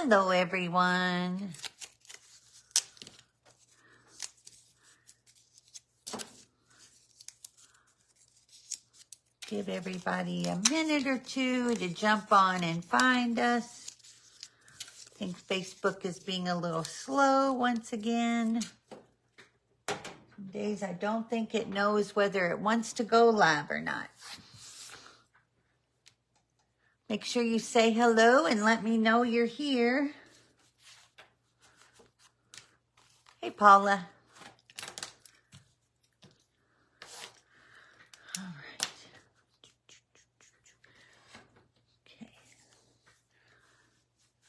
Hello, everyone. Give everybody a minute or two to jump on and find us. I think Facebook is being a little slow once again. Some days I don't think it knows whether it wants to go live or not. Make sure you say hello and let me know you're here. Hey, Paula. All right. Okay.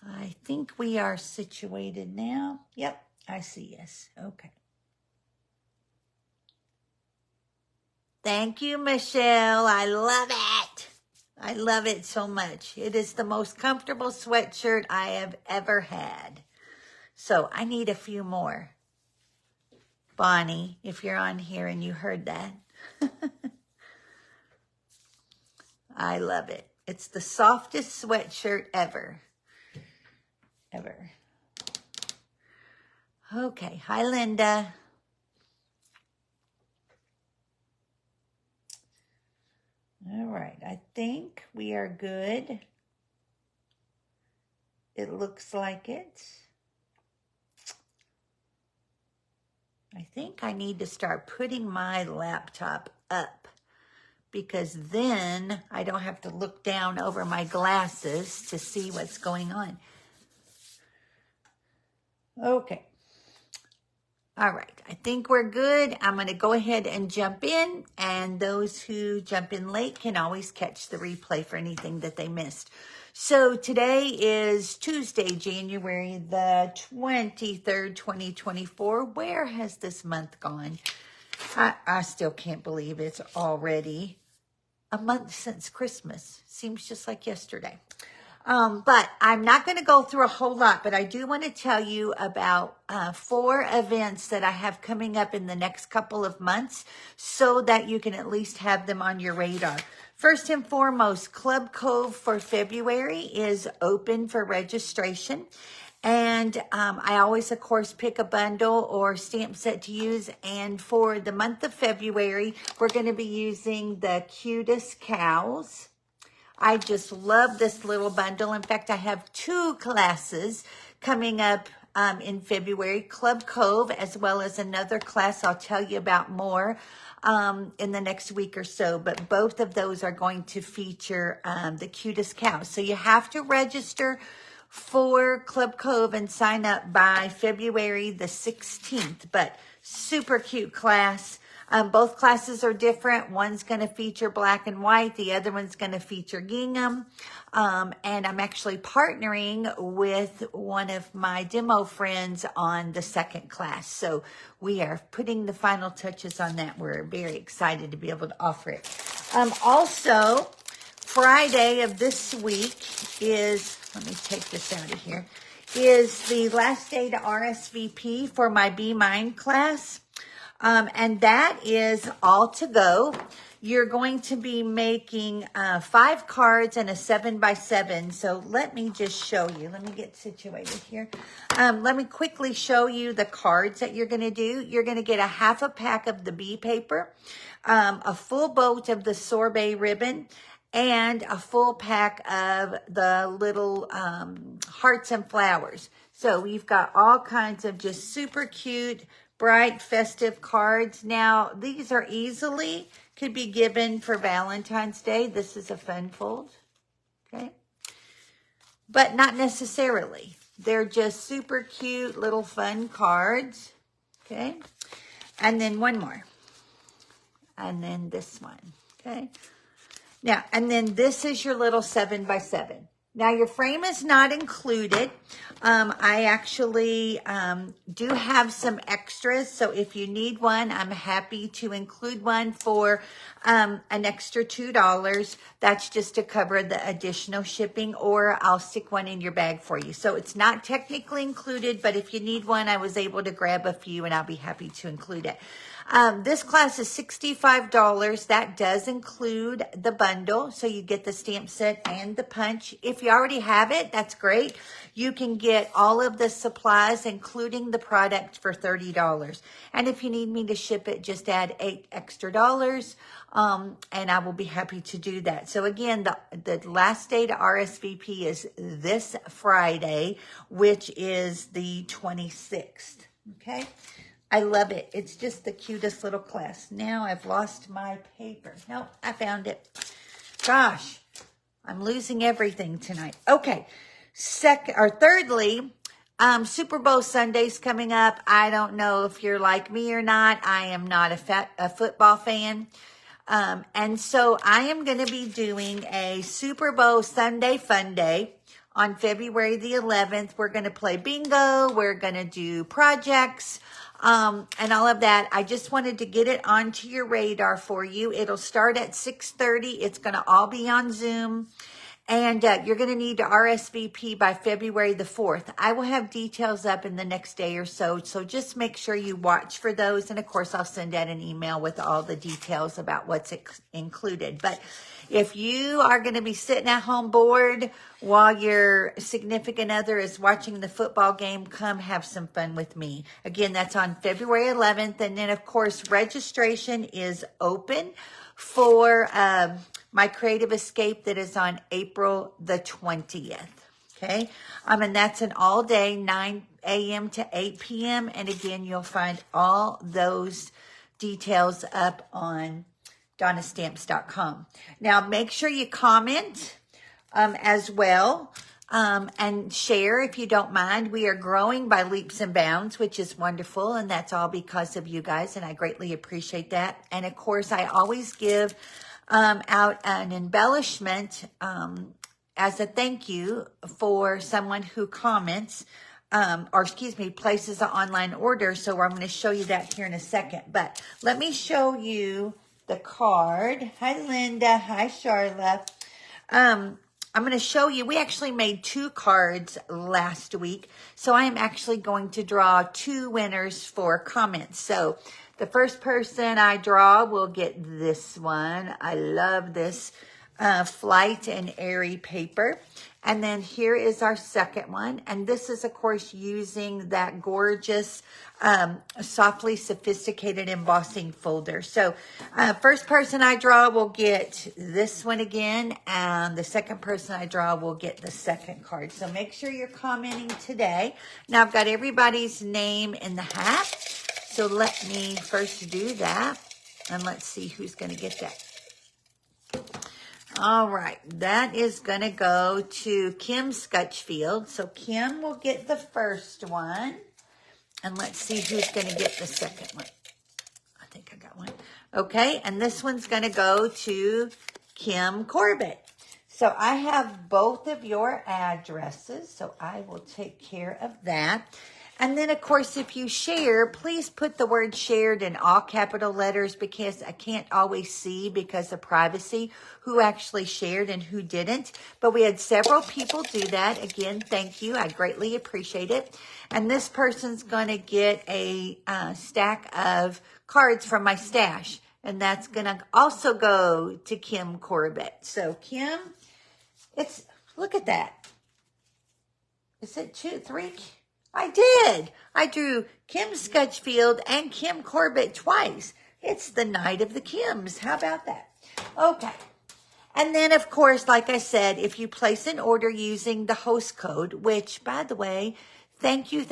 I think we are situated now. Yep, I see us. Okay. Thank you, Michelle. I love it. I love it so much. It is the most comfortable sweatshirt I have ever had. So I need a few more. Bonnie, if you're on here and you heard that. I love it. It's the softest sweatshirt ever. Ever. Okay. Hi, Linda. All right. I think we are good. It looks like it. I think I need to start putting my laptop up because then I don't have to look down over my glasses to see what's going on. Okay. All right. I think we're good. I'm going to go ahead and jump in, and those who jump in late can always catch the replay for anything that they missed. So today is Tuesday, January the 23rd, 2024. Where has this month gone? I still can't believe it's already a month since Christmas. Seems just like yesterday. But I'm not going to go through a whole lot, but I do want to tell you about 4 events that I have coming up in the next couple of months so that you can at least have them on your radar. First and foremost, Club Cove for February is open for registration. And I always, of course, pick a bundle or stamp set to use. And for the month of February, we're going to be using the Cutest Cows. I just love this little bundle. In fact, I have 2 classes coming up in February, Club Cove, as well as another class I'll tell you about more in the next week or so. But both of those are going to feature the Cutest Cows. So you have to register for Club Cove and sign up by February the 16th. But super cute class. Both classes are different. One's going to feature black and white. The other one's going to feature gingham. And I'm actually partnering with one of my demo friends on the second class. So we are putting the final touches on that. We're very excited to be able to offer it. Also, Friday of this week is, let me take this out of here, is the last day to RSVP for my Be Mine class. And that is all to go. You're going to be making 5 cards and a 7x7. So let me just show you. Let me get situated here. Let me quickly show you the cards that you're going to do. You're going to get a half a pack of the bee paper, a full boat of the sorbet ribbon, and a full pack of the little hearts and flowers. So we've got all kinds of just super cute, bright, festive cards. Now, these are easily could be given for Valentine's Day. This is a fun fold, okay? But not necessarily. They're just super cute little fun cards, okay? And then one more. And then this one, okay? Now, and then this is your little 7x7. Now, your frame is not included. I actually do have some extras. So if you need one, I'm happy to include one for an extra $2. That's just to cover the additional shipping, or I'll stick one in your bag for you. So it's not technically included, but if you need one, I was able to grab a few and I'll be happy to include it. This class is $65. That does include the bundle. So you get the stamp set and the punch. If you already have it, that's great. You can get all of the supplies, including the product, for $30. And if you need me to ship it, just add $8 extra. And I will be happy to do that. So again, the last day to RSVP is this Friday, which is the 26th. Okay. I love it. It's just the cutest little class. Now I've lost my paper. Nope, I found it. Gosh, I'm losing everything tonight. Okay. Thirdly, Super Bowl Sunday's coming up. I don't know if you're like me or not. I am not a football fan. And so I am going to be doing a Super Bowl Sunday Fun Day on February the 11th. We're going to play bingo. We're going to do projects, and all of that. I just wanted to get it onto your radar for you. It'll start at 6:30. It's going to all be on Zoom. And you're going to need to RSVP by February the 4th. I will have details up in the next day or so. So just make sure you watch for those. And of course, I'll send out an email with all the details about what's included. But if you are going to be sitting at home bored while your significant other is watching the football game, come have some fun with me. Again, that's on February 11th. And then, of course, registration is open for my Creative Escape that is on April the 20th. Okay. And that's an all day, 9 a.m. to 8 p.m. And again, you'll find all those details up on DonnaStamps.com. Now, make sure you comment as well. And share if you don't mind. We are growing by leaps and bounds, which is wonderful. And that's all because of you guys. And I greatly appreciate that. And of course, I always give out an embellishment as a thank you for someone who comments, places an online order. So I'm going to show you that here in a second. But let me show you the card. Hi, Linda. Hi, Charla. I'm going to show you, we actually made 2 cards last week. So I am actually going to draw 2 winners for comments. So the first person I draw will get this one. I love this Flight and Airy paper. And then here is our second one. And this is, of course, using that gorgeous, softly sophisticated embossing folder. So first person I draw will get this one again. And the second person I draw will get the second card. So make sure you're commenting today. Now I've got everybody's name in the hat. So let me first do that. And let's see who's going to get that. All right, that is going to go to Kim Scutchfield. So Kim will get the first one. And let's see who's going to get the second one. I think I got one. Okay, and this one's going to go to Kim Corbett. So I have both of your addresses, so I will take care of that. And then, of course, if you share, please put the word shared in all capital letters because I can't always see because of privacy who actually shared and who didn't. But we had several people do that. Again, thank you. I greatly appreciate it. And this person's going to get a stack of cards from my stash. And that's going to also go to Kim Corbett. So, Kim, look at that. Is it 2, 3? I did. I drew Kim Scutchfield and Kim Corbett twice. It's the night of the Kims. How about that? Okay. And then, of course, like I said, if you place an order using the host code, which, by the way, thank you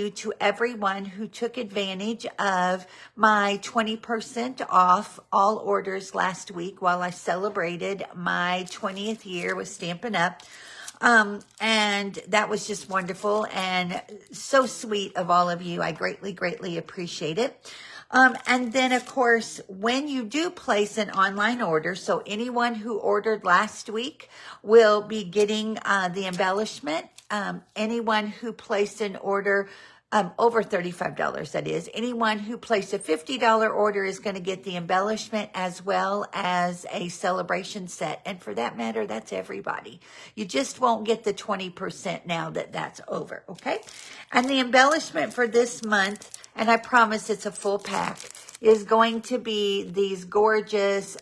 to everyone who took advantage of my 20% off all orders last week while I celebrated my 20th year with Stampin' Up! And that was just wonderful and so sweet of all of you. I greatly appreciate it. And then, of course, when you do place an online order, so anyone who ordered last week will be getting the embellishment. Anyone who placed an order over $35, that is. Anyone who placed a $50 order is going to get the embellishment as well as a celebration set. And for that matter, that's everybody. You just won't get the 20% now that that's over, okay? And the embellishment for this month, and I promise it's a full pack, is going to be these gorgeous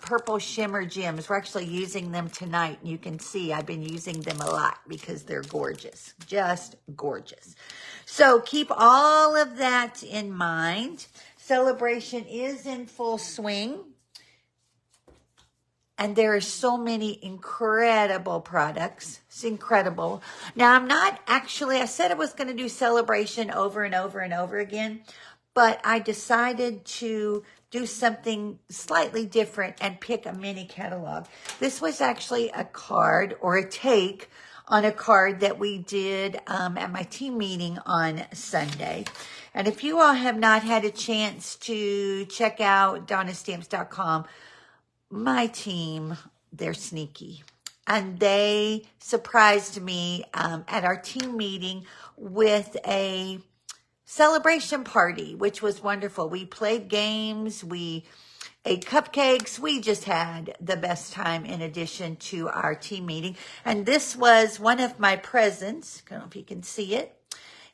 purple shimmer gems. We're actually using them tonight. You can see I've been using them a lot because they're gorgeous, just gorgeous. So keep all of that in mind. Celebration is in full swing. And there are so many incredible products. It's incredible. Now, I said I was going to do celebration over and over and over again, but I decided to do something slightly different and pick a mini catalog. This was actually a card or a take on a card that we did at my team meeting on Sunday. And if you all have not had a chance to check out DonnaStamps.com, my team, they're sneaky. And they surprised me at our team meeting with a celebration party, which was wonderful. We played games, we ate cupcakes. We just had the best time in addition to our team meeting. And this was one of my presents. I don't know if you can see it.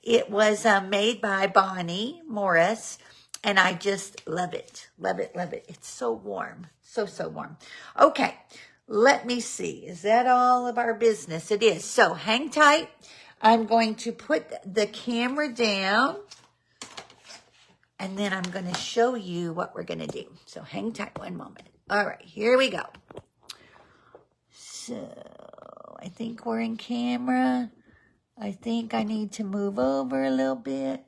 It was made by Bonnie Morris. And I just love it. Love it, love it. It's so warm. So warm. Okay, let me see. Is that all of our business? It is. So hang tight. I'm going to put the camera down. And then I'm going to show you what we're going to do. So hang tight one moment. All right, here we go. So I think we're in camera. I think I need to move over a little bit.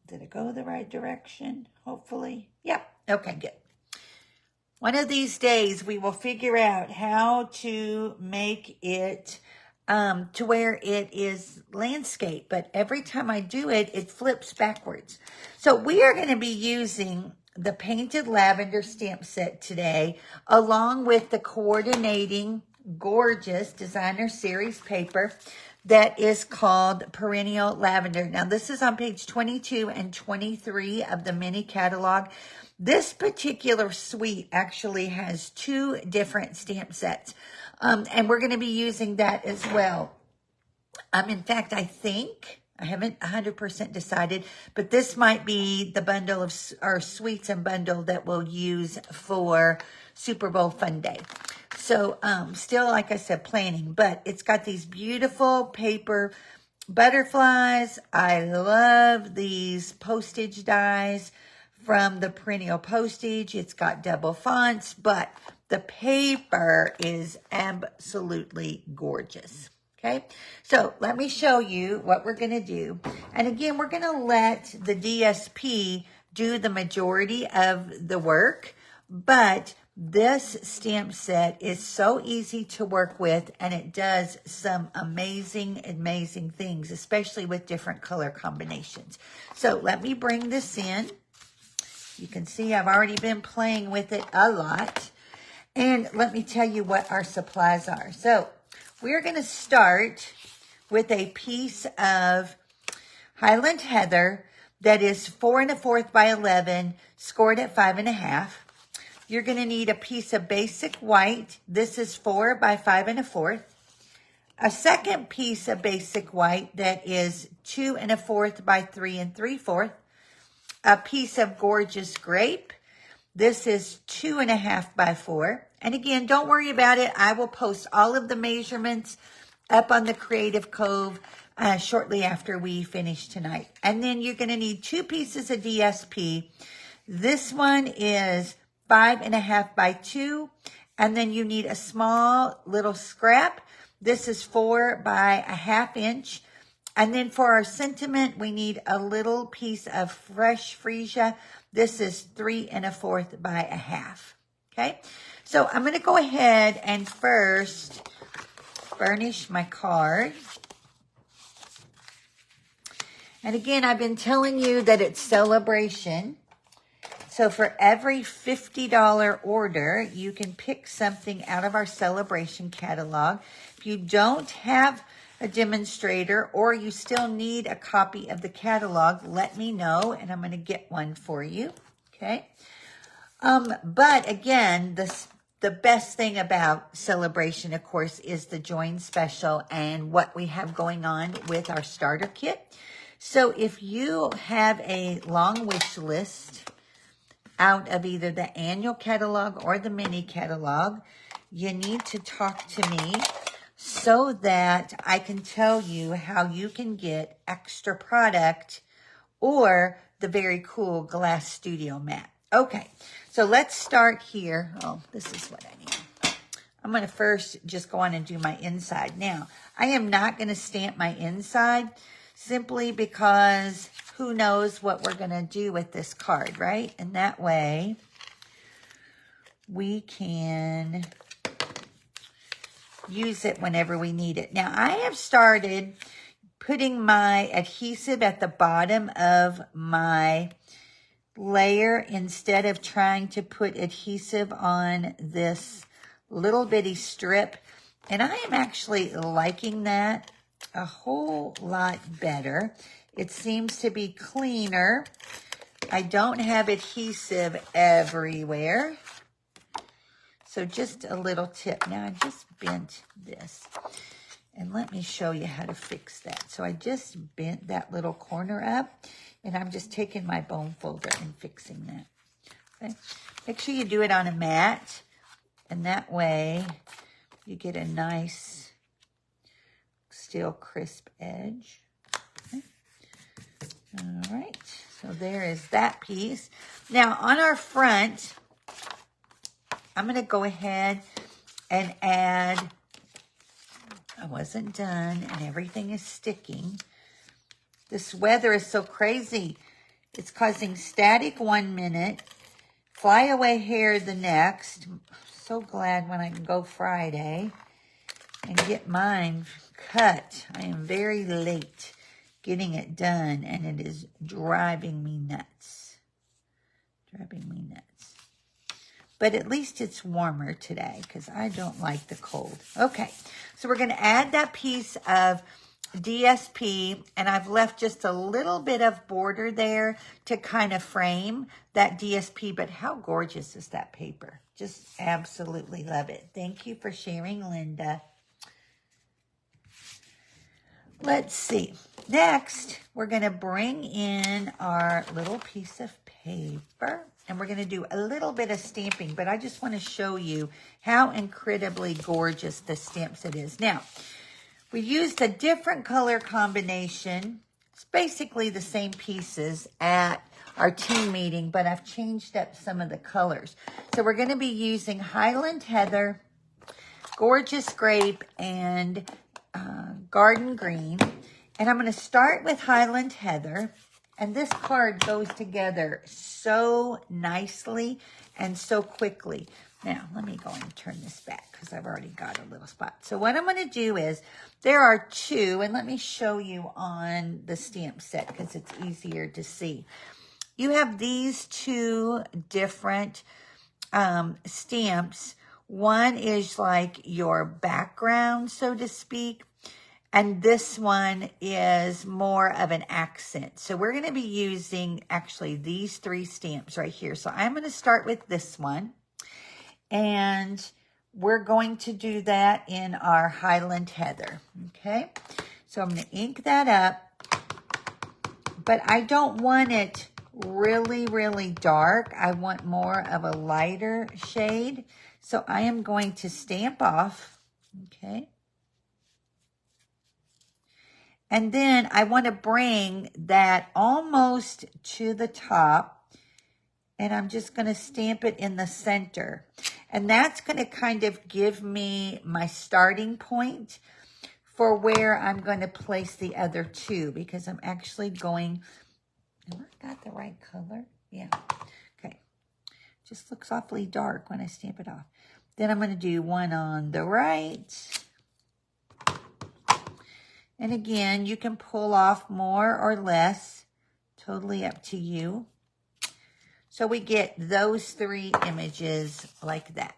Did it go the right direction? Hopefully. Yep. Okay, good. One of these days, we will figure out how to make it to where it is landscape. But every time I do it, it flips backwards. So we are going to be using the Painted Lavender stamp set today, along with the coordinating gorgeous designer series paper that is called Perennial Lavender. Now, this is on page 22 and 23 of the mini catalog. This particular suite actually has 2 different stamp sets, and we're going to be using that as well. In fact, I think, I haven't 100% decided, but this might be the bundle of our suites and bundle that we'll use for Super Bowl Fun Day. So still, like I said, planning, but it's got these beautiful paper butterflies. I love these postage dies from the Perennial Postage. It's got double fonts, but the paper is absolutely gorgeous. Okay, so let me show you what we're going to do. And again, we're going to let the DSP do the majority of the work, but this stamp set is so easy to work with, and it does some amazing, amazing things, especially with different color combinations. So let me bring this in. You can see I've already been playing with it a lot. And let me tell you what our supplies are. So we're going to start with a piece of Highland Heather that is 4 1/4 by 11, scored at 5 1/2. You're going to need a piece of basic white. This is 4 by 5 1/4. A second piece of basic white that is 2 1/4 by 3 3/4. A piece of gorgeous grape. This is 2 1/2 by 4. And again, don't worry about it. I will post all of the measurements up on the Creative Cove shortly after we finish tonight. And then you're going to need 2 pieces of DSP. This one is 5 1/2 by 2. And then you need a small little scrap. This is 4 by 1/2 inch. And then for our sentiment, we need a little piece of fresh freesia. This is 3 1/4 by 1/2. Okay, so I'm going to go ahead and first burnish my card. And again, I've been telling you that it's celebration. So for every $50 order, you can pick something out of our celebration catalog. If you don't have a demonstrator or you still need a copy of the catalog, let me know and I'm going to get one for you. Okay. But again, the best thing about celebration, of course, is the join special and what we have going on with our starter kit. So if you have a long wish list out of either the annual catalog or the mini catalog, you need to talk to me so that I can tell you how you can get extra product or the very cool Glass Studio mat. Okay, so let's start here. Oh, this is what I need. I'm going to first just go on and do my inside. Now, I am not going to stamp my inside simply because who knows what we're going to do with this card, right? And that way we can use it whenever we need it. Now, I have started putting my adhesive at the bottom of my layer instead of trying to put adhesive on this little bitty strip. And I am actually liking that a whole lot better. It seems to be cleaner. I don't have adhesive everywhere. So just a little tip. Now I just bent this. And let me show you how to fix that. So I just bent that little corner up. And I'm just taking my bone folder and fixing that. Okay. Make sure you do it on a mat. And that way you get a nice, still crisp edge. Okay. All right. So there is that piece. Now on our front, I'm going to go ahead and add, I wasn't done and everything is sticking. This weather is so crazy. It's causing static 1 minute, fly away hair the next. I'm so glad when I can go Friday and get mine cut. I am very late getting it done and it is driving me nuts. Driving me nuts. But at least it's warmer today because I don't like the cold. Okay, so we're going to add that piece of DSP, and I've left just a little bit of border there to kind of frame that DSP, but how gorgeous is that paper? Just absolutely love it. Thank you for sharing, Linda. Let's see. Next, we're going to bring in our little piece of paper, and we're going to do a little bit of stamping, but I just want to show you how incredibly gorgeous the stamp set is. Now, we used a different color combination. It's basically the same pieces at our team meeting, but I've changed up some of the colors. So we're going to be using Highland Heather, Gorgeous Grape, and Garden Green. And I'm going to start with Highland Heather. And this card goes together so nicely and so quickly. Now, let me go and turn this back because I've already got a little spot. So what I'm going to do is, there are two, and let me show you on the stamp set because it's easier to see. You have these two different stamps. One is like your background, so to speak. And this one is more of an accent. So we're going to be using actually these three stamps right here. So I'm going to start with this one. And we're going to do that in our Highland Heather. Okay. So I'm going to ink that up. But I don't want it really, really dark. I want more of a lighter shade. So I am going to stamp off. Okay. And then I want to bring that almost to the top, and I'm just going to stamp it in the center. And that's going to kind of give me my starting point for where I'm going to place the other two, because I'm actually going, have I got the right color? Yeah. Okay. Just looks awfully dark when I stamp it off. Then I'm going to do one on the right. And again, you can pull off more or less, totally up to you. So we get those three images like that,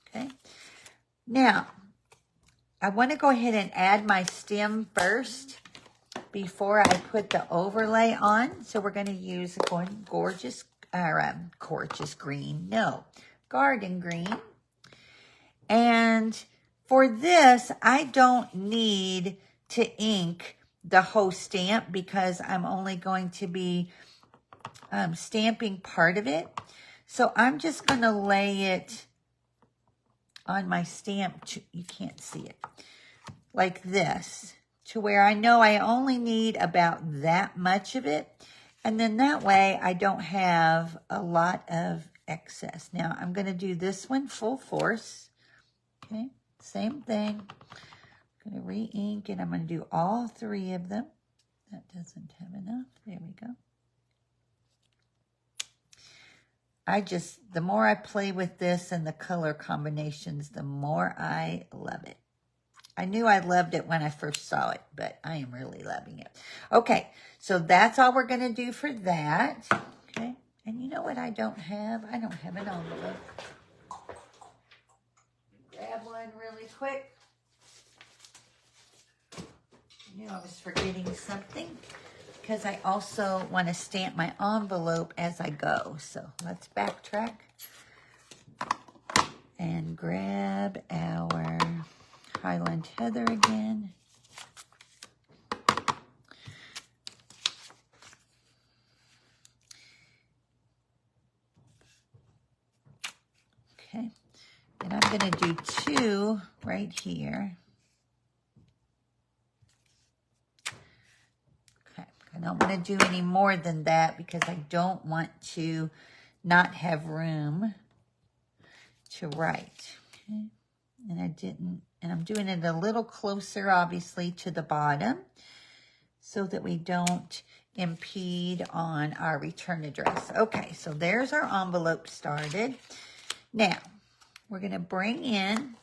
okay? Now, I want to go ahead and add my stem first before I put the overlay on. So we're going to use gorgeous green, no, garden green. And for this, I don't need to ink the whole stamp because I'm only going to be stamping part of it. So I'm just going to lay it on my stamp. You can't see it. Like this. To where I know I only need about that much of it. And then that way I don't have a lot of excess. Now I'm going to do this one full force. Okay, same thing. I'm going to re-ink and I'm going to do all three of them. That doesn't have enough. There we go. The more I play with this and the color combinations, the more I love it. I knew I loved it when I first saw it, but I am really loving it. Okay, so that's all we're going to do for that. Okay, and you know what I don't have? I don't have an envelope. Grab one really quick. I knew I was forgetting something because I also want to stamp my envelope as I go. So let's backtrack and grab our Highland Heather again. Okay, and I'm going to do two right here. Okay, I don't want to do any more than that because I don't want to not have room to write. Okay, and I'm doing it a little closer, obviously, to the bottom so that we don't impede on our return address. Okay, so there's our envelope started. Now, we're going to bring in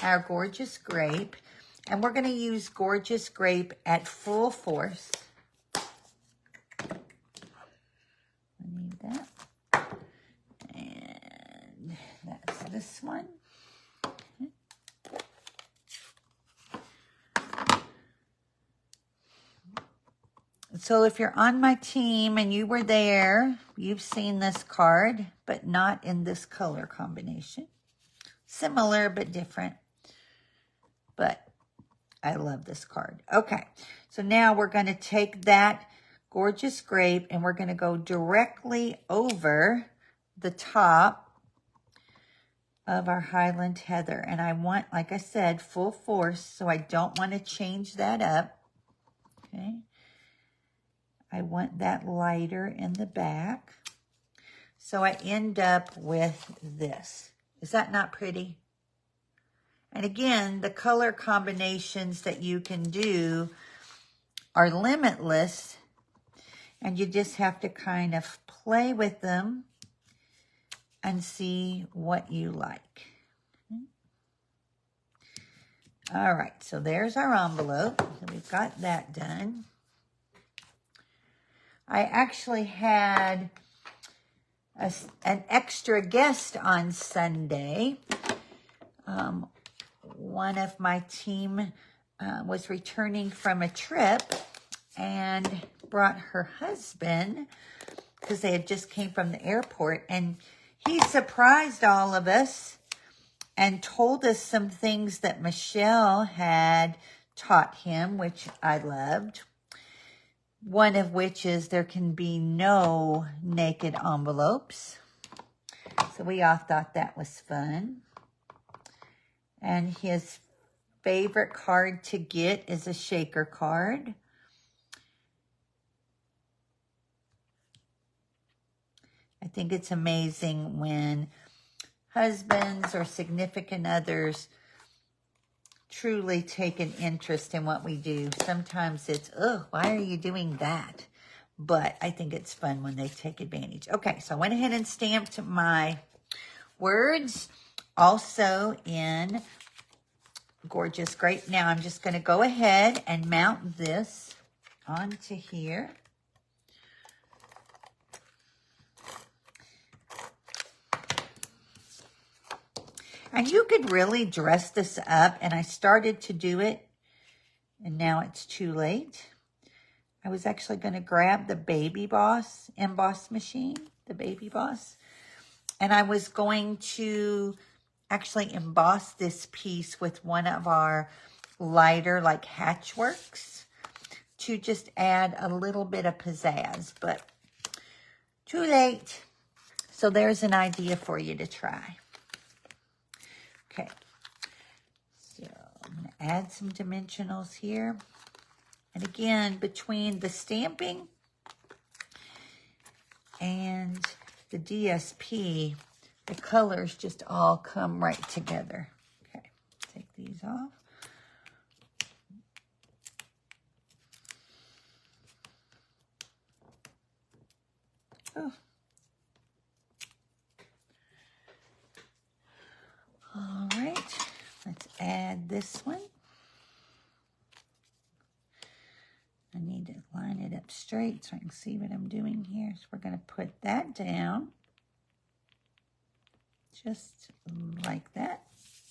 our Gorgeous Grape, and we're going to use Gorgeous Grape at full force. I need that. And that's this one. So if you're on my team and you were there, you've seen this card, but not in this color combination. Similar, but different. But I love this card. Okay, so now we're going to take that Gorgeous Grape and we're going to go directly over the top of our Highland Heather. And I want, like I said, full force, so I don't want to change that up. Okay. I want that lighter in the back. So I end up with this. Is that not pretty? And again, the color combinations that you can do are limitless. And you just have to kind of play with them and see what you like. All right, so there's our envelope. So we've got that done. I actually had an extra guest on Sunday. One of my team was returning from a trip and brought her husband because they had just came from the airport. And he surprised all of us and told us some things that Michelle had taught him, which I loved. One of which is there can be no naked envelopes. So we all thought that was fun. And his favorite card to get is a shaker card. I think it's amazing when husbands or significant others truly take an interest in what we do. Sometimes it's, oh, why are you doing that? But I think it's fun when they take advantage. Okay, so I went ahead and stamped my words also in Gorgeous Grape. Now I'm just going to go ahead and mount this onto here. And you could really dress this up, and I started to do it, and now it's too late. I was actually going to grab the Baby Boss emboss machine, the Baby Boss, and I was going to actually emboss this piece with one of our lighter, like Hatchworks. to just add a little bit of pizzazz, but too late. So there's an idea for you to try. Okay, so I'm going to add some dimensionals here. And again, between the stamping and the DSP, the colors just all come right together. Okay, take these off. Oh. All right, let's add this one. I need to line it up straight so I can see what I'm doing here. So we're going to put that down. Just like that.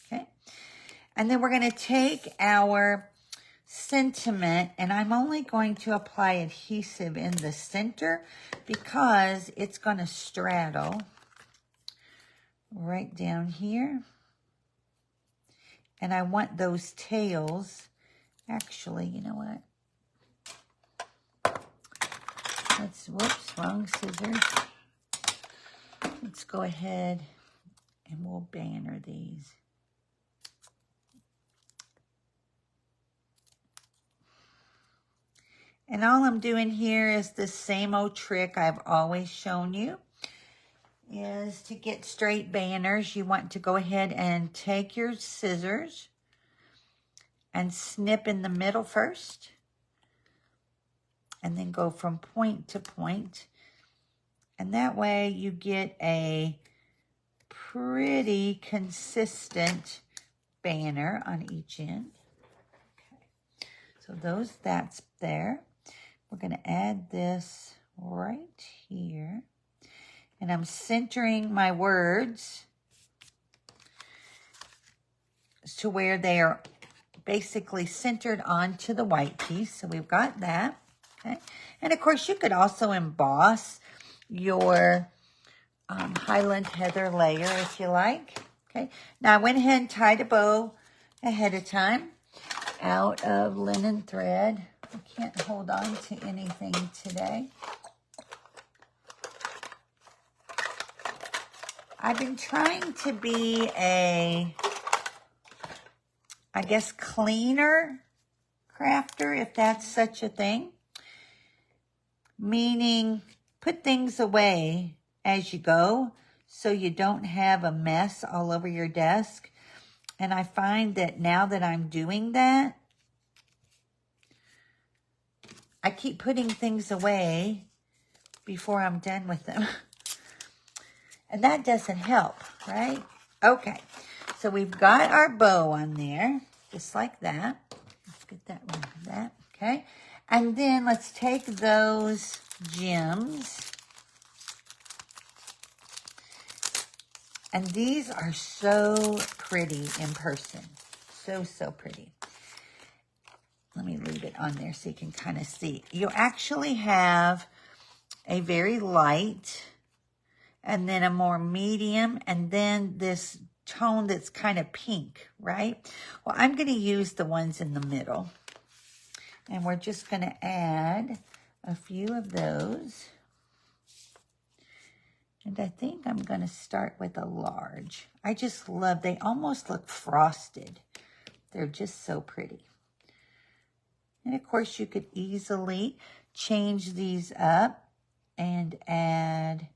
Okay. And then we're going to take our sentiment, and I'm only going to apply adhesive in the center because it's going to straddle right down here. And I want those tails, actually, you know what? Whoops, wrong scissors. Let's go ahead and we'll banner these. And all I'm doing here is the same old trick I've always shown you, is to get straight banners. You want to go ahead and take your scissors and snip in the middle first, and then go from point to point. And that way you get a pretty consistent banner on each end. Okay. So that's there. We're going to add this right here. And I'm centering my words to where they are basically centered onto the white piece. So we've got that. Okay. And of course, you could also emboss your Highland Heather layer if you like. Okay. Now I went ahead and tied a bow ahead of time out of linen thread. I can't hold on to anything today. I've been trying to be a, I guess, cleaner crafter, if that's such a thing. Meaning, put things away as you go so you don't have a mess all over your desk. And I find that now that I'm doing that, I keep putting things away before I'm done with them. And that doesn't help, right? Okay, so we've got our bow on there, just like that. Let's get that one like that, okay? And then let's take those gems. And these are so pretty in person. So pretty. Let me leave it on there so you can kind of see. You actually have a very light, and then a more medium, and then this tone that's kind of pink, right? Well, I'm going to use the ones in the middle. And we're just going to add a few of those. And I think I'm going to start with a large. I just love, they almost look frosted. They're just so pretty. And of course, you could easily change these up and add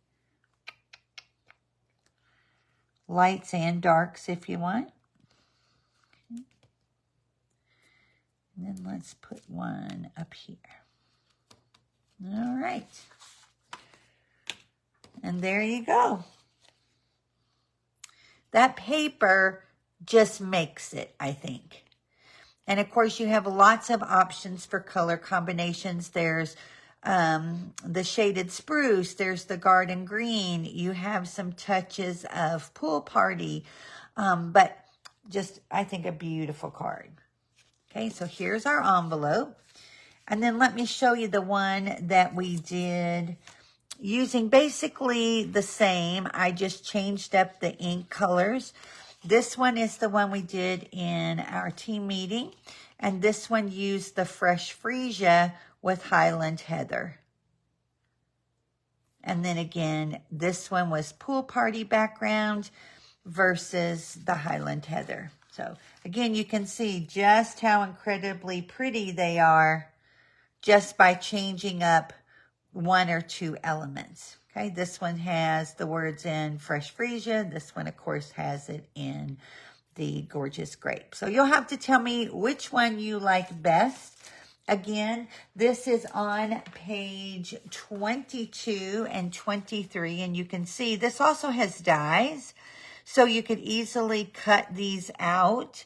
lights and darks if you want. Okay. And then let's put one up here. All right. And there you go. That paper just makes it, I think. And of course, you have lots of options for color combinations. There's the shaded spruce. There's the garden green. You have some touches of pool party. But just, I think, a beautiful card. Okay, so here's our envelope. And then let me show you the one that we did using basically the same. I just changed up the ink colors. This one is the one we did in our team meeting. And this one used the Fresh Freesia with Highland Heather. And then again, this one was Pool Party background versus the Highland Heather. So again, you can see just how incredibly pretty they are just by changing up one or two elements. Okay, this one has the words in Fresh Freesia. This one, of course, has it in the Gorgeous Grape. So you'll have to tell me which one you like best. Again, this is on page 22 and 23, and you can see this also has dies, so you could easily cut these out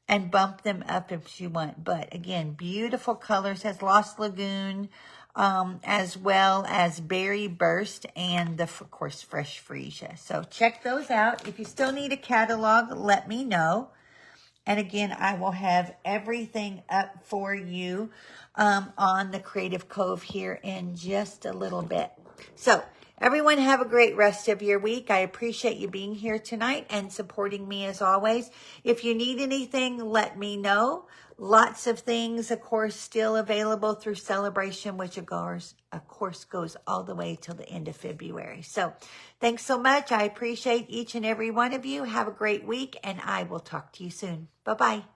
and bump them up if you want. But again, beautiful colors, has Lost Lagoon, as well as Berry Burst and the, of course, Fresh Freesia. So check those out. If you still need a catalog, let me know. And again, I will have everything up for you on the Creative Cove here in just a little bit. So everyone have a great rest of your week. I appreciate you being here tonight and supporting me as always. If you need anything, let me know. Lots of things, of course, still available through Celebration, which of course goes all the way till the end of February. So thanks so much. I appreciate each and every one of you. Have a great week, and I will talk to you soon. Bye-bye.